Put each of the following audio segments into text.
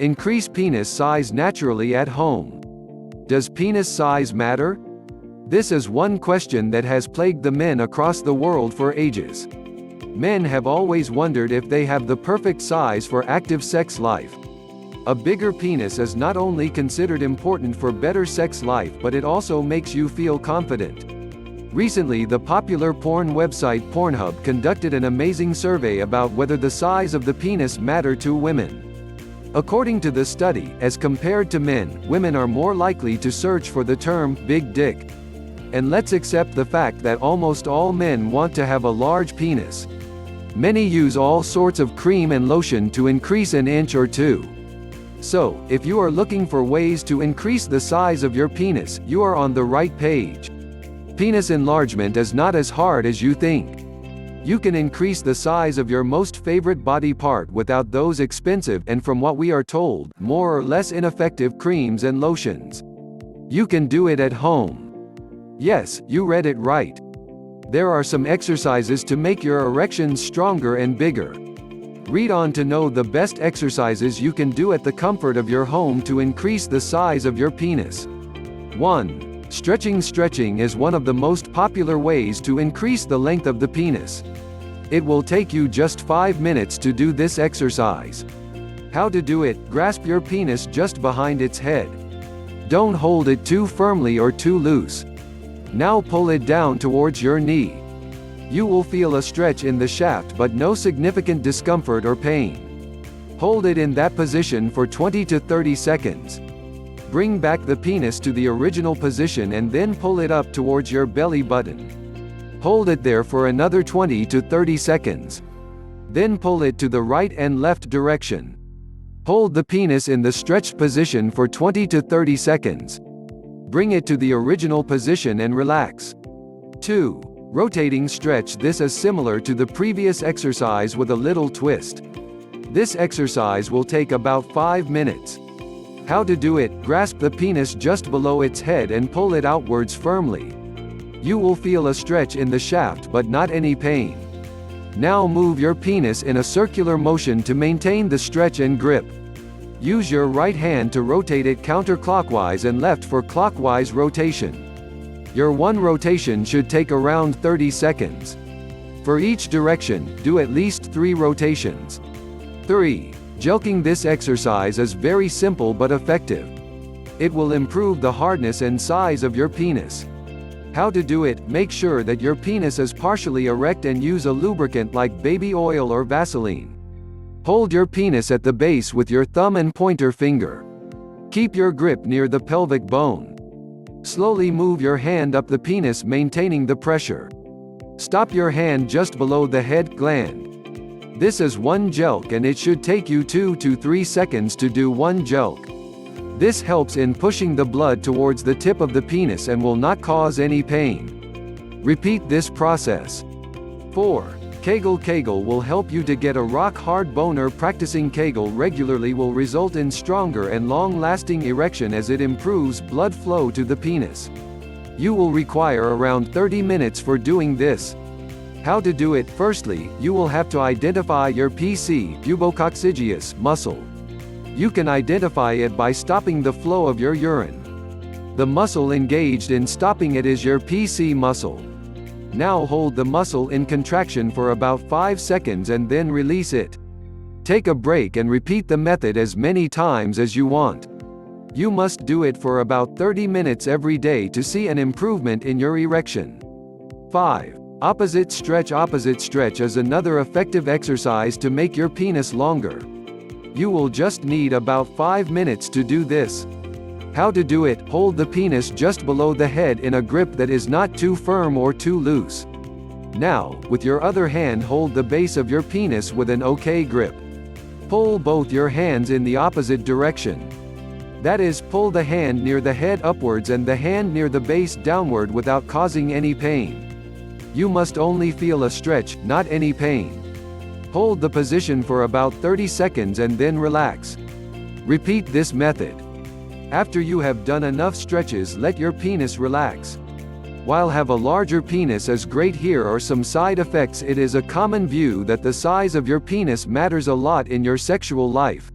Increase penis size naturally at home. Does penis size matter? This is one question that has plagued the men across the world for ages. Men have always wondered if they have the perfect size for active sex life. A bigger penis is not only considered important for better sex life, but it also makes you feel confident. Recently, the popular porn website Pornhub conducted an amazing survey about whether the size of the penis mattered to women. According to the study, as compared to men, women are more likely to search for the term big dick. And let's accept the fact that almost all men want to have a large penis. Many use all sorts of cream and lotion to increase an inch or two. So, if you are looking for ways to increase the size of your penis, you are on the right page. Penis enlargement is not as hard as you think. You can increase the size of your most favorite body part without those expensive and, from what we are told, more or less ineffective creams and lotions. You can do it at home. Yes, you read it right. There are some exercises to make your erections stronger and bigger. Read on to know the best exercises you can do at the comfort of your home to increase the size of your penis. 1. Stretching. Stretching is one of the most popular ways to increase the length of the penis. It will take you just 5 minutes to do this exercise. How to do it? Grasp your penis just behind its head. Don't hold it too firmly or too loose. Now pull it down towards your knee. You will feel a stretch in the shaft but no significant discomfort or pain. Hold it in that position for 20 to 30 seconds. Bring back the penis to the original position and then pull it up towards your belly button. Hold it there for another 20 to 30 seconds. Then pull it to the right and left direction. Hold the penis in the stretched position for 20 to 30 seconds. Bring it to the original position and relax. 2. Rotating. Stretch. This is similar to the previous exercise with a little twist. This exercise will take about 5 minutes. How to do it? Grasp the penis just below its head and pull it outwards firmly. You will feel a stretch in the shaft but not any pain. Now move your penis in a circular motion to maintain the stretch and grip. Use your right hand to rotate it counterclockwise and left for clockwise rotation. Your one rotation should take around 30 seconds. For each direction, do at least 3 rotations. 3. Jelqing. This exercise is very simple but effective. It will improve the hardness and size of your penis. How to do it? Make sure that your penis is partially erect and use a lubricant like baby oil or Vaseline. Hold your penis at the base with your thumb and pointer finger. Keep your grip near the pelvic bone. Slowly move your hand up the penis, maintaining the pressure. Stop your hand just below the head gland. This is one jelq and it should take you 2 to 3 seconds to do one jelq. This helps in pushing the blood towards the tip of the penis and will not cause any pain. Repeat this process. 4. Kegel. Kegel will help you to get a rock-hard boner. Practicing Kegel regularly will result in stronger and long-lasting erection as it improves blood flow to the penis. You will require around 30 minutes for doing this. How to do it? Firstly, you will have to identify your PC pubococcygeus muscle. You can identify it by stopping the flow of your urine. The muscle engaged in stopping it is your PC muscle. Now hold the muscle in contraction for about 5 seconds and then release it. Take a break and repeat the method as many times as you want. You must do it for about 30 minutes every day to see an improvement in your erection. 5. Opposite stretch. Opposite stretch is another effective exercise to make your penis longer. You will just need about 5 minutes to do this. How to do it? Hold the penis just below the head in a grip that is not too firm or too loose. Now, with your other hand hold the base of your penis with an OK grip. Pull both your hands in the opposite direction. That is, pull the hand near the head upwards and the hand near the base downward without causing any pain. You must only feel a stretch, not any pain. Hold the position for about 30 seconds and then relax. Repeat this method. After you have done enough stretches, let your penis relax. While have a larger penis is great, here are some side effects. It is a common view that the size of your penis matters a lot in your sexual life.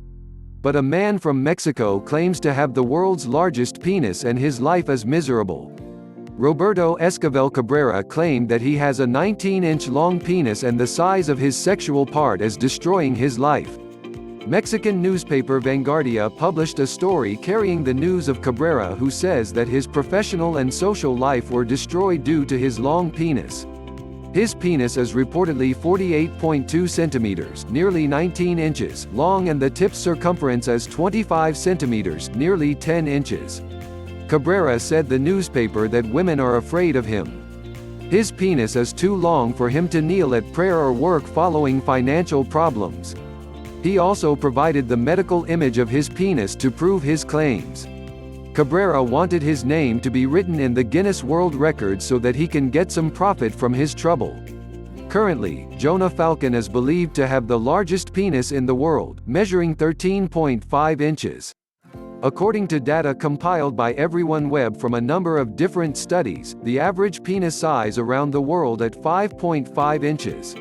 But a man from Mexico claims to have the world's largest penis and his life is miserable. Roberto Esquivel Cabrera claimed that he has a 19-inch long penis and the size of his sexual part is destroying his life. Mexican newspaper Vanguardia published a story carrying the news of Cabrera, who says that his professional and social life were destroyed due to his long penis. His penis is reportedly 48.2 centimeters, nearly 19 inches, long, and the tip's circumference is 25 centimeters, nearly 10 inches. Cabrera said the newspaper that women are afraid of him. His penis is too long for him to kneel at prayer or work following financial problems. He also provided the medical image of his penis to prove his claims. Cabrera wanted his name to be written in the Guinness World Records so that he can get some profit from his trouble. Currently, Jonah Falcon is believed to have the largest penis in the world, measuring 13.5 inches. According to data compiled by Everyone Web from a number of different studies, the average penis size around the world at 5.5 inches.